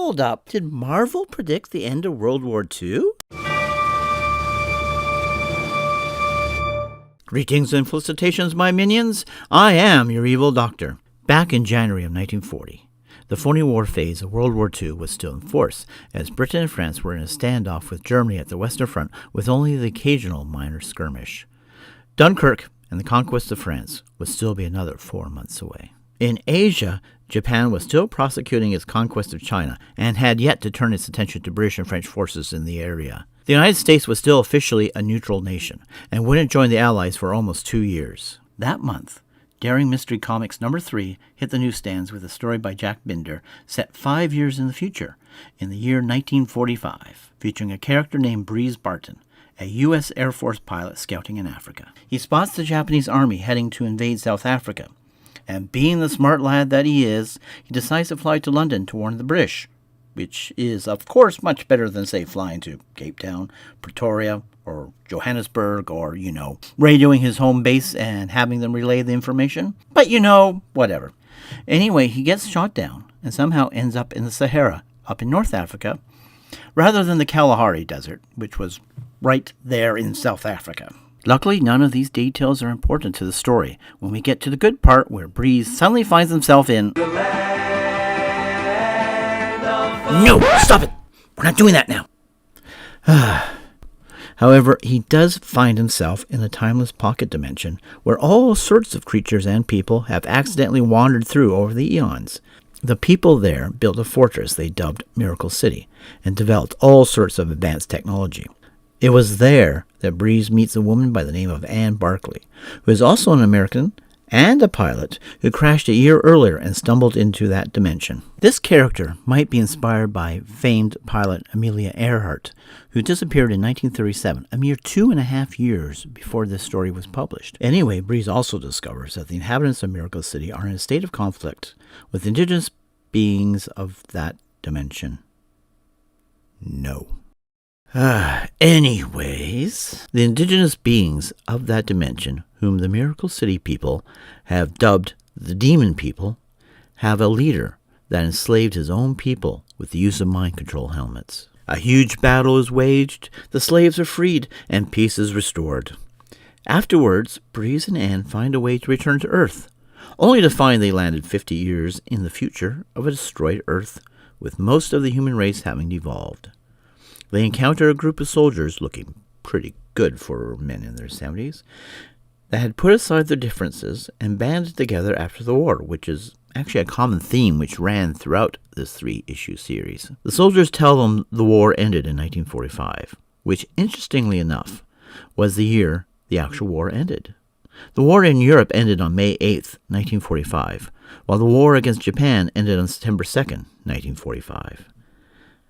Hold up, did Marvel predict the end of World War II? Greetings and felicitations, my minions. I am your evil doctor. Back in January of 1940, the phony war phase of World War II was still in force, as Britain and France were in a standoff with Germany at the Western Front with only the occasional minor skirmish. Dunkirk and the conquest of France would still be another 4 months away. In Asia, Japan was still prosecuting its conquest of China and had yet to turn its attention to British and French forces in the area. The United States was still officially a neutral nation and wouldn't join the Allies for almost 2 years. That month, Daring Mystery Comics number 3 hit the newsstands with a story by Jack Binder set 5 years in the future, in the year 1945, featuring a character named Breeze Barton, a U.S. Air Force pilot scouting in Africa. He spots the Japanese army heading to invade South Africa, and being the smart lad that he is, he decides to fly to London to warn the British, which is, of course, much better than, say, flying to Cape Town, Pretoria, or Johannesburg, or, radioing his home base and having them relay the information. But, whatever. Anyway, he gets shot down and somehow ends up in the Sahara, up in North Africa, rather than the Kalahari Desert, which was right there in South Africa. Luckily, none of these details are important to the story when we get to the good part where Breeze suddenly finds himself in... No! Stop it! We're not doing that now! However, he does find himself in a timeless pocket dimension where all sorts of creatures and people have accidentally wandered through over the eons. The people there built a fortress they dubbed Miracle City and developed all sorts of advanced technology. It was there that Breeze meets a woman by the name of Anne Barclay, who is also an American and a pilot who crashed a year earlier and stumbled into that dimension. This character might be inspired by famed pilot Amelia Earhart, who disappeared in 1937, a mere 2.5 years before this story was published. Anyway, Breeze also discovers that the inhabitants of Miracle City are in a state of conflict with indigenous beings of that dimension. No. Anyways, the indigenous beings of that dimension, whom the Miracle City people have dubbed the Demon People, have a leader that enslaved his own people with the use of mind control helmets. A huge battle is waged, the slaves are freed, and peace is restored. Afterwards, Breeze and Anne find a way to return to Earth, only to find they landed 50 years in the future of a destroyed Earth, with most of the human race having devolved. They encounter a group of soldiers looking pretty good for men in their 70s that had put aside their differences and banded together after the war, which is actually a common theme which ran throughout this 3-issue series. The soldiers tell them the war ended in 1945, which, interestingly enough, was the year the actual war ended. The war in Europe ended on May 8th, 1945, while the war against Japan ended on September 2nd, 1945.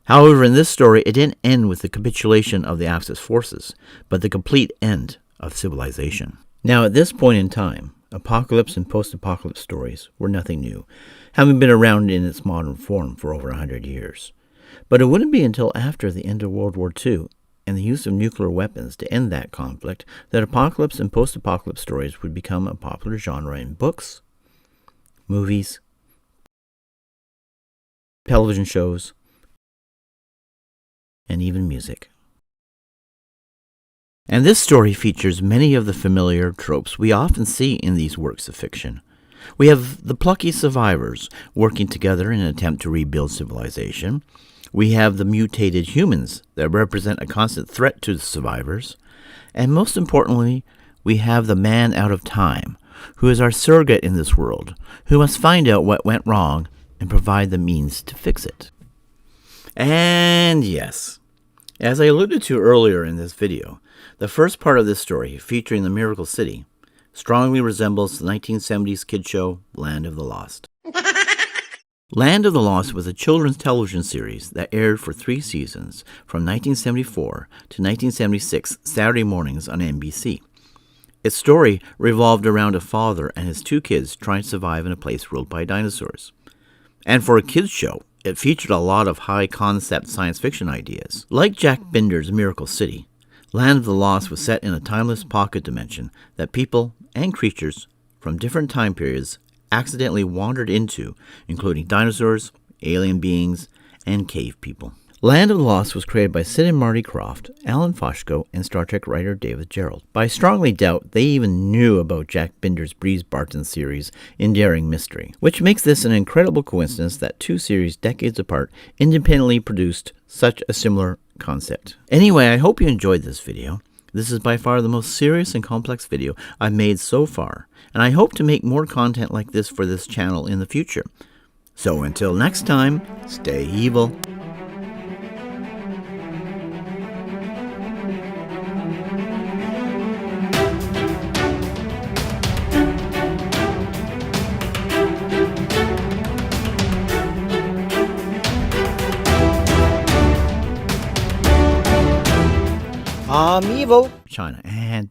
However, in this story, it didn't end with the capitulation of the Axis forces, but the complete end of civilization. Now, at this point in time, apocalypse and post-apocalypse stories were nothing new, having been around in its modern form for over 100 years. But it wouldn't be until after the end of World War II and the use of nuclear weapons to end that conflict that apocalypse and post-apocalypse stories would become a popular genre in books, movies, television shows, and even music. And this story features many of the familiar tropes we often see in these works of fiction. We have the plucky survivors working together in an attempt to rebuild civilization. We have the mutated humans that represent a constant threat to the survivors. And most importantly, we have the man out of time, who is our surrogate in this world, who must find out what went wrong and provide the means to fix it. And yes, as I alluded to earlier in this video, the first part of this story, featuring the Miracle City, strongly resembles the 1970s kid show Land of the Lost. Land of the Lost was a children's television series that aired for 3 seasons from 1974 to 1976 Saturday mornings on NBC. Its story revolved around a father and his 2 kids trying to survive in a place ruled by dinosaurs. And for a kids show, it featured a lot of high-concept science fiction ideas. Like Jack Binder's Miracle City, Land of the Lost was set in a timeless pocket dimension that people and creatures from different time periods accidentally wandered into, including dinosaurs, alien beings, and cave people. Land of the Lost was created by Sid and Marty Krofft, Alan Foshko, and Star Trek writer David Gerrold. But I strongly doubt they even knew about Jack Binder's Breeze Barton series, Endearing Mystery, which makes this an incredible coincidence that two series decades apart independently produced such a similar concept. Anyway, I hope you enjoyed this video. This is by far the most serious and complex video I've made so far, and I hope to make more content like this for this channel in the future. So until next time, stay evil. I'm evil. China and